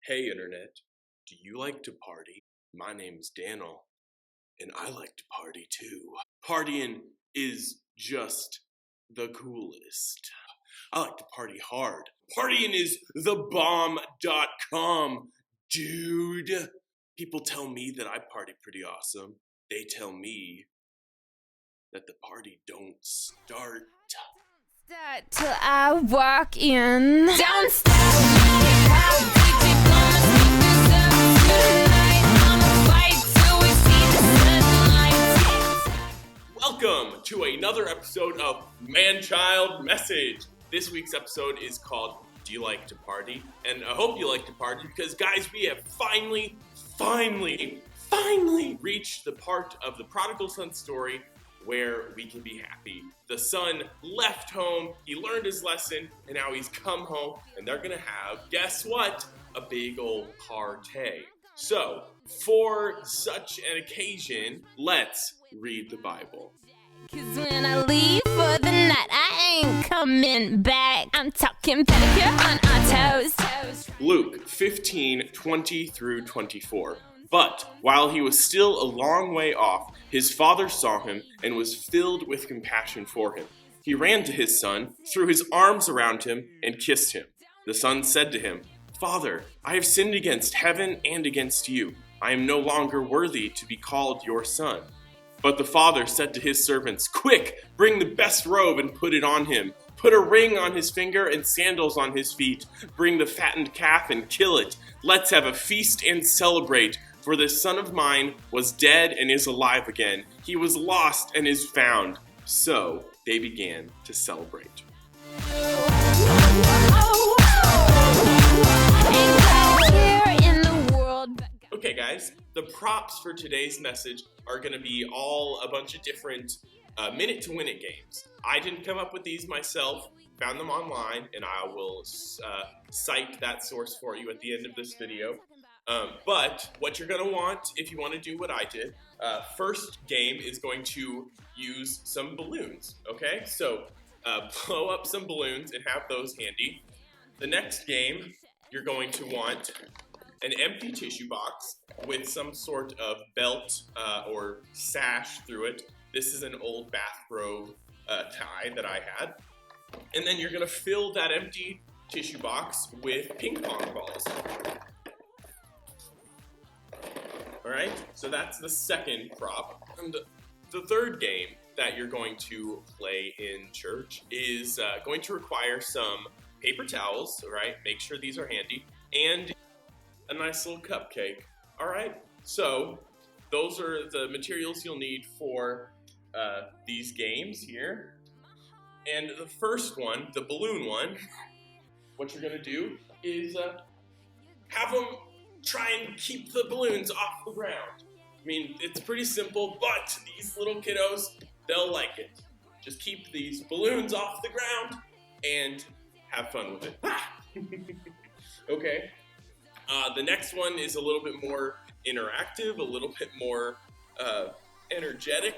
Hey Internet, do you like to party? My name's Daniel, and I like to party too. Partying is just the coolest. I like to party hard. Partying is thebomb.com, dude. People tell me that I party pretty awesome. They tell me that the party don't start. Start till I walk in. Don't stop. Welcome to another episode of MANCHILD Message. This week's episode is called Do You Like to Party? And I hope you like to party because, guys, we have finally reached the part of the prodigal son story where we can be happy. The son left home, he learned his lesson, and now he's come home, and they're gonna have, guess what? A big old party. So, for such an occasion, let's read the Bible. Cause when I leave for the night, I ain't coming back. I'm talking pedicure on our toes. Luke 15:20 through 24. But while he was still a long way off, his father saw him and was filled with compassion for him. He ran to his son, threw his arms around him, and kissed him. The son said to him, "Father, I have sinned against heaven and against you. I am no longer worthy to be called your son." But the father said to his servants, "Quick, bring the best robe and put it on him. Put a ring on his finger and sandals on his feet. Bring the fattened calf and kill it. Let's have a feast and celebrate. For this son of mine was dead and is alive again. He was lost and is found." So they began to celebrate. Okay, guys, the props for today's message are going to be all a bunch of different minute-to-win-it games. I didn't come up with these myself, found them online, and I will cite that source for you at the end of this video. But what you're going to want, if you want to do what I did, first game is going to use some balloons, okay? So blow up some balloons and have those handy. The next game, you're going to want an empty tissue box with some sort of belt or sash through it. This is an old bathrobe tie that I had. And then you're going to fill that empty tissue box with ping pong balls. All right, so that's the second prop. And the third game that you're going to play in church is going to require some paper towels, all right? Make sure these are handy, and a nice little cupcake. All right, so those are the materials you'll need for these games here. And the first one, the balloon one, what you're gonna do is have them try and keep the balloons off the ground. I mean, it's pretty simple, but these little kiddos, they'll like it. Just keep these balloons off the ground and have fun with it. Okay. The next one is a little bit more interactive, a little bit more energetic.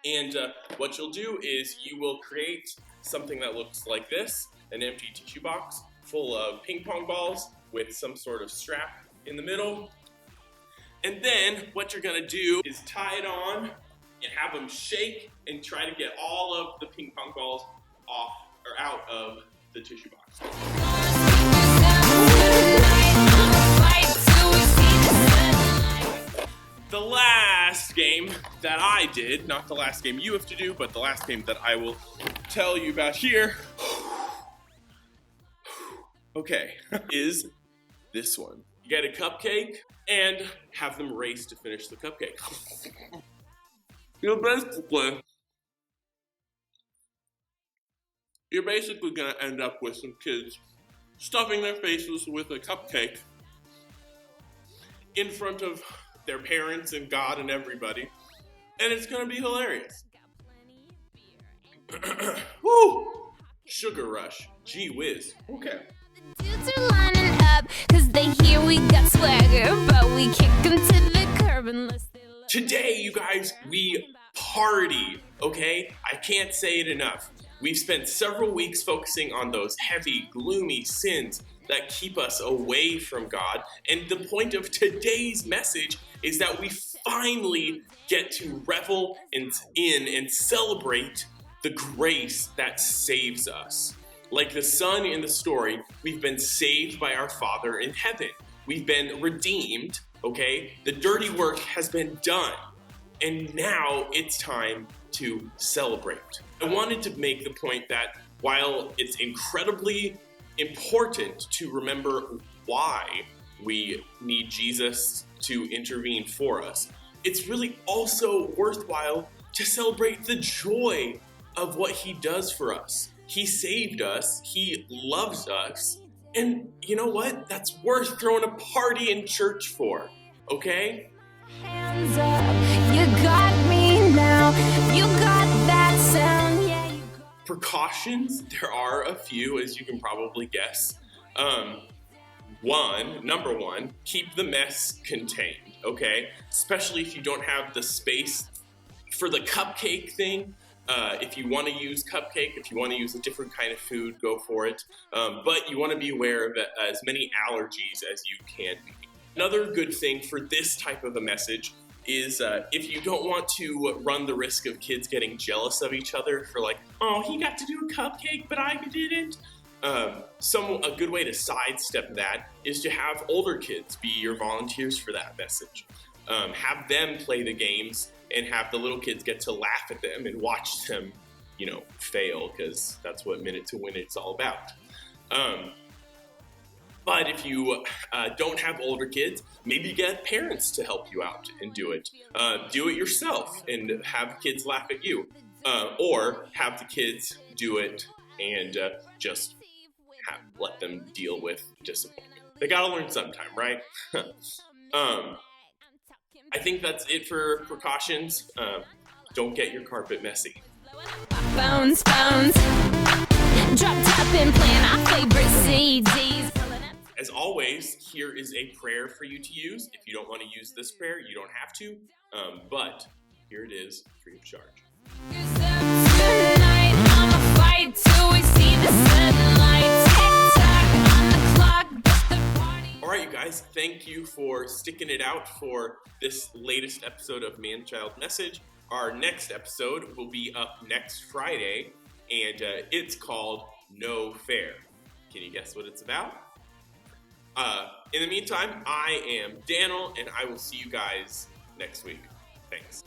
And what you'll do is you will create something that looks like this, an empty tissue box full of ping pong balls with some sort of strap in the middle. And then what you're gonna do is tie it on and have them shake and try to get all of the ping pong balls off or out of the tissue box. The last game that I did, not the last game you have to do, but the last game that I will tell you about here, okay, is this one. You get a cupcake and have them race to finish the cupcake. You're basically gonna end up with some kids stuffing their faces with a cupcake in front of their parents and God and everybody, and it's gonna be hilarious. Woo! Sugar rush. Gee whiz. Okay. Dudes are lining up cause they hear we got swagger, but we kick them to the curb unless they love. Today, you guys, we party, okay? I can't say it enough. We've spent several weeks focusing on those heavy, gloomy sins that keep us away from God. And the point of today's message is that we finally get to revel in and celebrate the grace that saves us. Like the son in the story, we've been saved by our Father in heaven. We've been redeemed, okay? The dirty work has been done. And now it's time to celebrate. I wanted to make the point that while it's incredibly important to remember why we need Jesus to intervene for us, it's really also worthwhile to celebrate the joy of what he does for us. He saved us, he loves us, and you know what? That's worth throwing a party in church for, okay? Hands up, you got me now. You got that sound, yeah. Precautions, there are a few, as you can probably guess. Number one, keep the mess contained, okay? Especially if you don't have the space for the cupcake thing. If you want to use cupcake, if you want to use a different kind of food, go for it. But you want to be aware of as many allergies as you can be. Another good thing for this type of a message is if you don't want to run the risk of kids getting jealous of each other for like, oh, he got to do a cupcake, but I didn't. A good way to sidestep that is to have older kids be your volunteers for that message. Have them play the games and have the little kids get to laugh at them and watch them, fail, because that's what Minute to Win It's all about. But if you don't have older kids, maybe get parents to help you out and do it. Do it yourself and have kids laugh at you. Or have the kids do it and just let them deal with disappointment. They gotta learn sometime, right? I think that's it for precautions. Don't get your carpet messy. Phones, drop top and playing our favorite CDs. As always, here is a prayer for you to use. If you don't want to use this prayer, you don't have to. But here it is, free of charge. Tonight, I'ma fight till we see the sunlight. Tick-tock on the clock, but the party. All right, you guys, thank you for sticking it out for this latest episode of Man-Child Message. Our next episode will be up next Friday, and it's called No Fair. Can you guess what it's about? In the meantime, I am Daniel, and I will see you guys next week. Thanks.